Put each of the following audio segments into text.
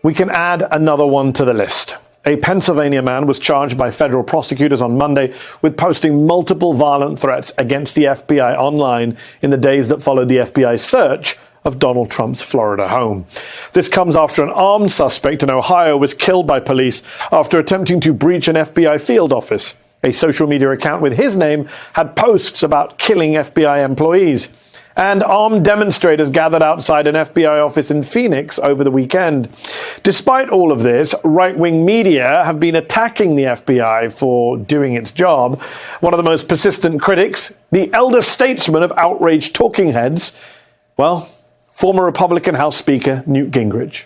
We can add another one to the list. A Pennsylvania man was charged by federal prosecutors on Monday with posting multiple violent threats against the FBI online in the days that followed the FBI's search of Donald Trump's Florida home. This comes after an armed suspect in Ohio was killed by police after attempting to breach an FBI field office. A social media account with his name had posts about killing FBI employees. And armed demonstrators gathered outside an FBI office in Phoenix over the weekend. Despite all of this, right-wing media have been attacking the FBI for doing its job. One of the most persistent critics, the elder statesman of outraged talking heads, well, former Republican House Speaker Newt Gingrich.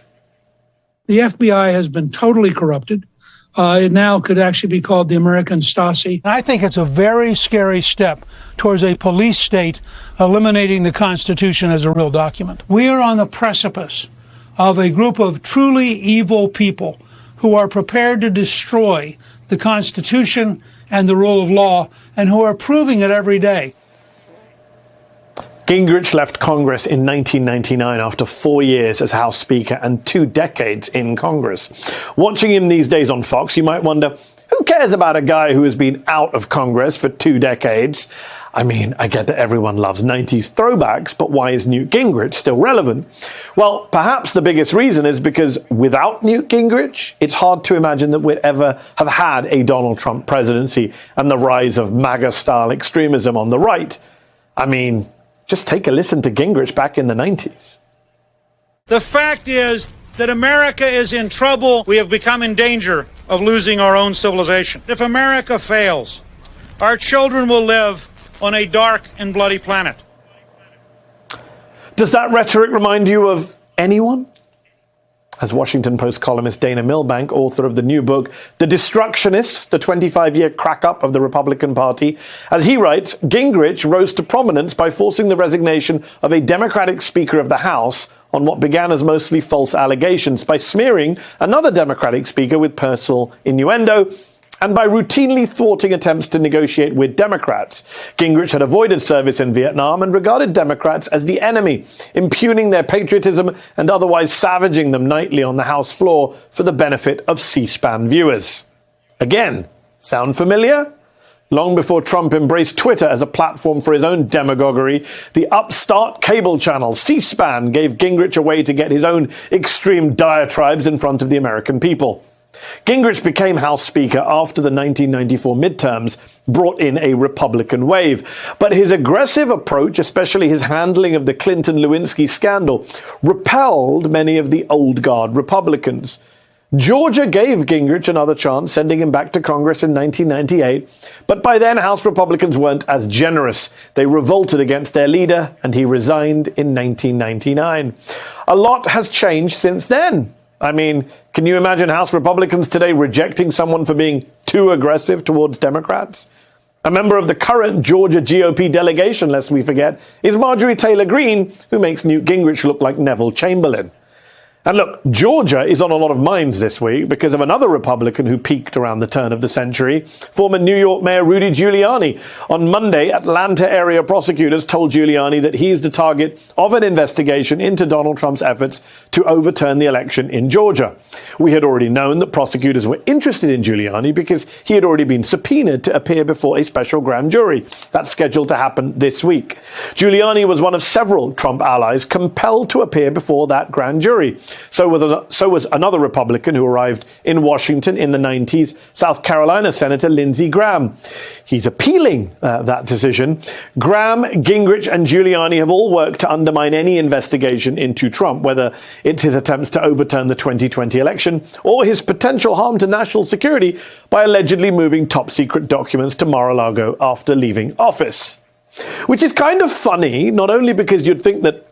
The FBI has been totally corrupted. It now could actually be called the American Stasi. I think it's a very scary step towards a police state eliminating the Constitution as a real document. We are on the precipice of a group of truly evil people who are prepared to destroy the Constitution and the rule of law, and who are proving it every day. Gingrich left Congress in 1999 after 4 years as House Speaker and 2 decades in Congress. Watching him these days on Fox, you might wonder, who cares about a guy who has been out of Congress for 2 decades? I mean, I get that everyone loves 90s throwbacks, but why is Newt Gingrich still relevant? Well, perhaps the biggest reason is because without Newt Gingrich, it's hard to imagine that we'd ever have had a Donald Trump presidency and the rise of MAGA-style extremism on the right. I mean, just take a listen to Gingrich back in the 90s. The fact is that America is in trouble. We have become in danger of losing our own civilization. If America fails, our children will live on a dark and bloody planet. Does that rhetoric remind you of anyone? As Washington Post columnist Dana Milbank, author of the new book, The Destructionists, the 25-year crack-up of the Republican Party, as he writes, Gingrich rose to prominence by forcing the resignation of a Democratic Speaker of the House on what began as mostly false allegations, by smearing another Democratic Speaker with personal innuendo, and by routinely thwarting attempts to negotiate with Democrats. Gingrich had avoided service in Vietnam and regarded Democrats as the enemy, impugning their patriotism and otherwise savaging them nightly on the House floor for the benefit of C-SPAN viewers. Again, sound familiar? Long before Trump embraced Twitter as a platform for his own demagoguery, the upstart cable channel C-SPAN gave Gingrich a way to get his own extreme diatribes in front of the American people. Gingrich became House Speaker after the 1994 midterms brought in a Republican wave. But his aggressive approach, especially his handling of the Clinton-Lewinsky scandal, repelled many of the old guard Republicans. Georgia gave Gingrich another chance, sending him back to Congress in 1998. But by then, House Republicans weren't as generous. They revolted against their leader, and he resigned in 1999. A lot has changed since then. I mean, can you imagine House Republicans today rejecting someone for being too aggressive towards Democrats? A member of the current Georgia GOP delegation, lest we forget, is Marjorie Taylor Greene, who makes Newt Gingrich look like Neville Chamberlain. And look, Georgia is on a lot of minds this week because of another Republican who peaked around the turn of the century, former New York Mayor Rudy Giuliani. On Monday, Atlanta area prosecutors told Giuliani that he is the target of an investigation into Donald Trump's efforts to overturn the election in Georgia. We had already known that prosecutors were interested in Giuliani because he had already been subpoenaed to appear before a special grand jury. That's scheduled to happen this week. Giuliani was one of several Trump allies compelled to appear before that grand jury. So was another Republican who arrived in Washington in the 90s, South Carolina Senator Lindsey Graham. He's appealing that decision. Graham, Gingrich, and Giuliani have all worked to undermine any investigation into Trump, whether it's his attempts to overturn the 2020 election or his potential harm to national security by allegedly moving top-secret documents to Mar-a-Lago after leaving office. Which is kind of funny, not only because you'd think that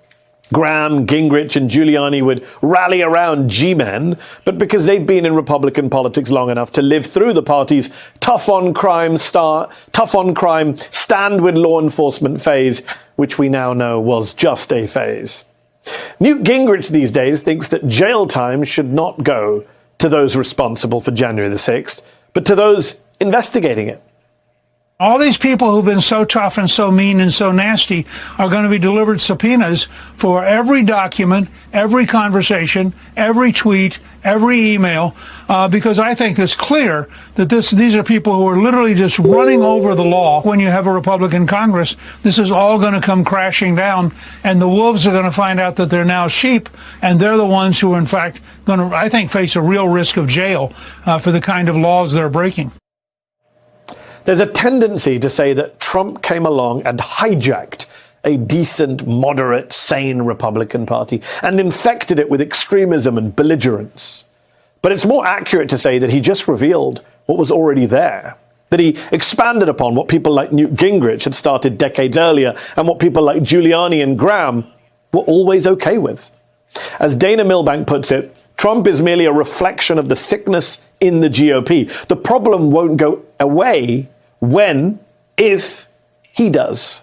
Graham, Gingrich, and Giuliani would rally around G-men, but because they'd been in Republican politics long enough to live through the party's tough-on-crime, stand with law enforcement phase, which we now know was just a phase. Newt Gingrich these days thinks that jail time should not go to those responsible for January the 6th, but to those investigating it. All these people who've been so tough and so mean and so nasty are going to be delivered subpoenas for every document, every conversation, every tweet, every email, because I think it's clear that these are people who are literally just running over the law. When you have a Republican Congress, this is all going to come crashing down, and the wolves are going to find out that they're now sheep, and they're the ones who are, in fact, going to, I think, face a real risk of jail for the kind of laws they're breaking. There's a tendency to say that Trump came along and hijacked a decent, moderate, sane Republican Party and infected it with extremism and belligerence. But it's more accurate to say that he just revealed what was already there, that he expanded upon what people like Newt Gingrich had started decades earlier and what people like Giuliani and Graham were always okay with. As Dana Milbank puts it, Trump is merely a reflection of the sickness in the GOP. The problem won't go away when, if he does.